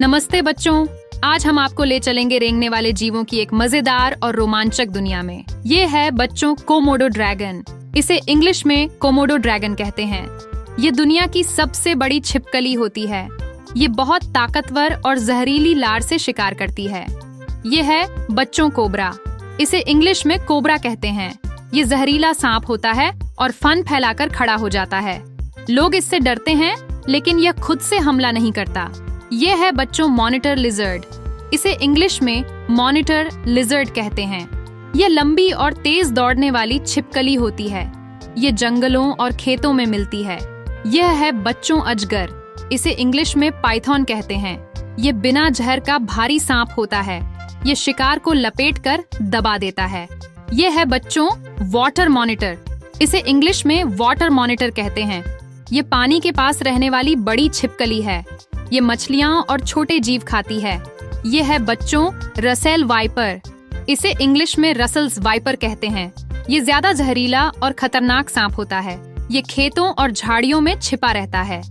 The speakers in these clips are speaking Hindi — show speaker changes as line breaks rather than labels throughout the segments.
नमस्ते बच्चों, आज हम आपको ले चलेंगे रेंगने वाले जीवों की एक मजेदार और रोमांचक दुनिया में। ये है बच्चों कोमोडो ड्रैगन। इसे इंग्लिश में कोमोडो ड्रैगन कहते हैं। ये दुनिया की सबसे बड़ी छिपकली होती है। ये बहुत ताकतवर और जहरीली लार से शिकार करती है। ये है बच्चों कोबरा। इसे इंग्लिश में कोबरा कहते हैं। ये जहरीला सांप होता है और फन फैलाकर खड़ा हो जाता है। लोग इससे डरते हैं, लेकिन यह खुद से हमला नहीं करता। ये है बच्चों मॉनिटर लिजर्ड। इसे इंग्लिश में मॉनिटर लिजर्ड कहते हैं। यह लंबी और तेज दौड़ने वाली छिपकली होती है। ये जंगलों और खेतों में मिलती है। यह है बच्चों अजगर। इसे इंग्लिश में पाइथन कहते हैं। ये बिना जहर का भारी सांप होता है। ये शिकार को लपेटकर दबा देता है। यह है बच्चों वाटर मॉनिटर। इसे इंग्लिश में वाटर मॉनिटर कहते हैं। ये पानी के पास रहने वाली बड़ी छिपकली है। ये मछलियाँ और छोटे जीव खाती है। ये है बच्चों रसेल वाइपर। इसे इंग्लिश में रसल्स वाइपर कहते हैं। ये ज्यादा जहरीला और खतरनाक सांप होता है। ये खेतों और झाड़ियों में छिपा रहता है।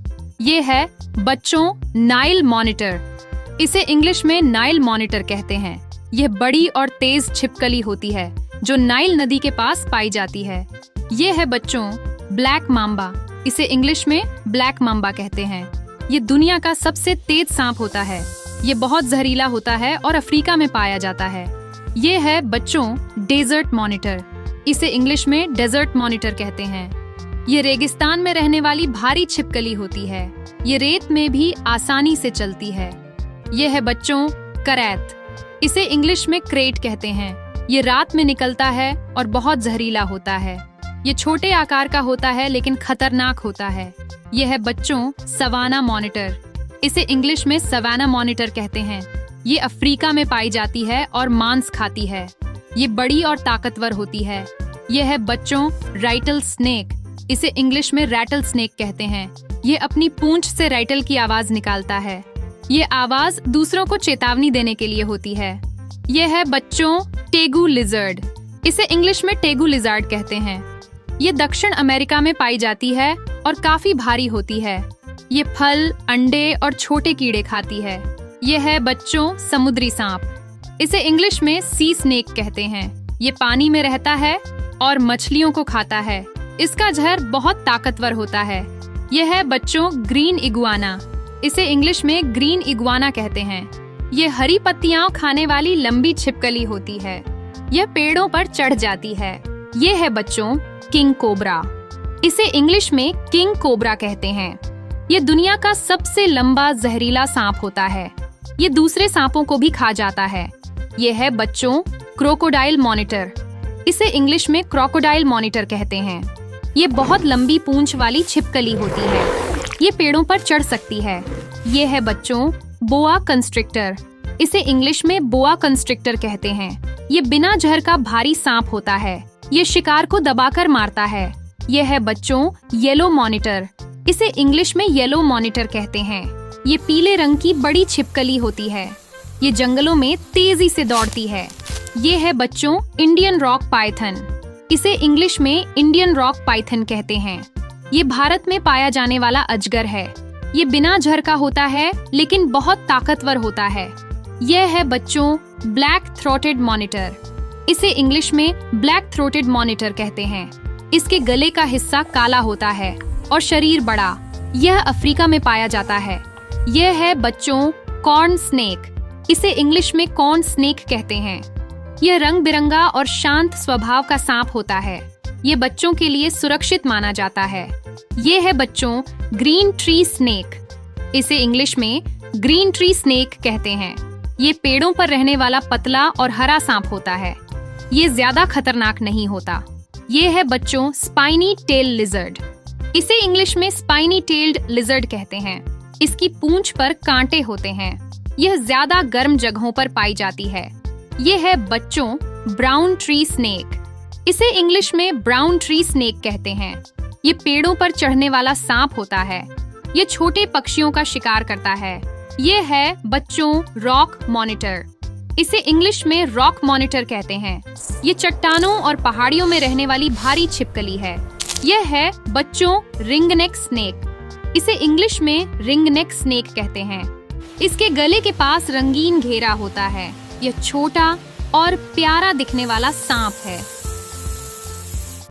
ये है बच्चों नाइल मॉनिटर। इसे इंग्लिश में नाइल मॉनिटर कहते हैं। यह बड़ी और तेज छिपकली होती है जो नाइल नदी के पास पाई जाती है। ये है बच्चों ब्लैक माम्बा। इसे इंग्लिश में ब्लैक माम्बा कहते हैं। ये दुनिया का सबसे तेज सांप होता है। ये बहुत जहरीला होता है और अफ्रीका में पाया जाता है। ये है बच्चों डेजर्ट मॉनिटर। इसे इंग्लिश में डेजर्ट मॉनिटर कहते हैं। ये रेगिस्तान में रहने वाली भारी छिपकली होती है। ये रेत में भी आसानी से चलती है। ये है बच्चों करैत। इसे इंग्लिश में क्रेट कहते हैं। ये रात में निकलता है और बहुत जहरीला होता है। ये छोटे आकार का होता है लेकिन खतरनाक होता है। यह है बच्चों सवाना मॉनिटर। इसे इंग्लिश में सवाना मॉनिटर कहते हैं। ये अफ्रीका में पाई जाती है और मांस खाती है। ये बड़ी और ताकतवर होती है। यह है बच्चों राइटल स्नेक। इसे इंग्लिश में रैटल स्नेक कहते हैं। ये अपनी पूंछ से राइटल की आवाज निकालता है। ये आवाज दूसरों को चेतावनी देने के लिए होती है। यह है बच्चों टेगू लिजर्ड। इसे इंग्लिश में टेगू लिजर्ड कहते हैं। ये दक्षिण अमेरिका में पाई जाती है और काफी भारी होती है। ये फल, अंडे और छोटे कीड़े खाती है। ये है बच्चों समुद्री सांप। इसे इंग्लिश में सी स्नेक कहते हैं। ये पानी में रहता है और मछलियों को खाता है। इसका जहर बहुत ताकतवर होता है। यह है बच्चों ग्रीन इगुआना। इसे इंग्लिश में ग्रीन इगुआना कहते हैं। ये हरी पत्तियां खाने वाली लंबी छिपकली होती है। यह पेड़ों पर चढ़ जाती है। ये है बच्चों किंग कोबरा। इसे इंग्लिश में किंग कोबरा कहते हैं। ये दुनिया का सबसे लंबा जहरीला सांप होता है। ये दूसरे सांपों को भी खा जाता है। ये है बच्चों क्रोकोडाइल मॉनिटर। इसे इंग्लिश में क्रोकोडाइल मॉनिटर कहते हैं। ये बहुत लंबी पूंछ वाली छिपकली होती है। ये पेड़ों पर चढ़ सकती है। ये है बच्चों बोआ कंस्ट्रिक्टर। इसे इंग्लिश में बोआ कंस्ट्रिक्टर कहते हैं। ये बिना जहर का भारी सांप होता है। ये शिकार को दबाकर मारता है। यह है बच्चों येलो मॉनिटर। इसे इंग्लिश में येलो मॉनिटर कहते हैं। ये पीले रंग की बड़ी छिपकली होती है। ये जंगलों में तेजी से दौड़ती है। ये है बच्चों इंडियन रॉक पाइथन। इसे इंग्लिश में इंडियन रॉक पाइथन कहते हैं। ये भारत में पाया जाने वाला अजगर है। ये बिना जहर का होता है लेकिन बहुत ताकतवर होता है। यह है बच्चों ब्लैक थ्रोटेड मॉनिटर। इसे इंग्लिश में ब्लैक थ्रोटेड मॉनिटर कहते हैं। इसके गले का हिस्सा काला होता है और शरीर बड़ा। यह अफ्रीका में पाया जाता है। यह है बच्चों कॉर्न स्नेक। इसे इंग्लिश में कॉर्न स्नेक कहते हैं। यह रंग बिरंगा और शांत स्वभाव का सांप होता है। ये बच्चों के लिए सुरक्षित माना जाता है। ये है बच्चों ग्रीन ट्री स्नेक। इसे इंग्लिश में ग्रीन ट्री स्नेक कहते हैं। ये पेड़ों पर रहने वाला पतला और हरा सांप होता है। ये ज्यादा खतरनाक नहीं होता। ये है बच्चों स्पाइनी टेल लिजर्ड। इसे इंग्लिश में स्पाइनी टेल्ड लिजर्ड कहते हैं। इसकी पूंछ पर कांटे होते हैं। यह ज्यादा गर्म जगहों पर पाई जाती है। यह है बच्चों ब्राउन ट्री स्नेक। इसे इंग्लिश में ब्राउन ट्री स्नेक कहते हैं। ये पेड़ों पर चढ़ने वाला सांप होता है। ये छोटे पक्षियों का शिकार करता है। ये है बच्चों रॉक मॉनिटर। इसे इंग्लिश में रॉक मॉनिटर कहते हैं। ये चट्टानों और पहाड़ियों में रहने वाली भारी छिपकली है। यह है बच्चों रिंगनेक स्नेक। इसे इंग्लिश में रिंगनेक स्नेक कहते हैं। इसके गले के पास रंगीन घेरा होता है। यह छोटा और प्यारा दिखने वाला सांप है।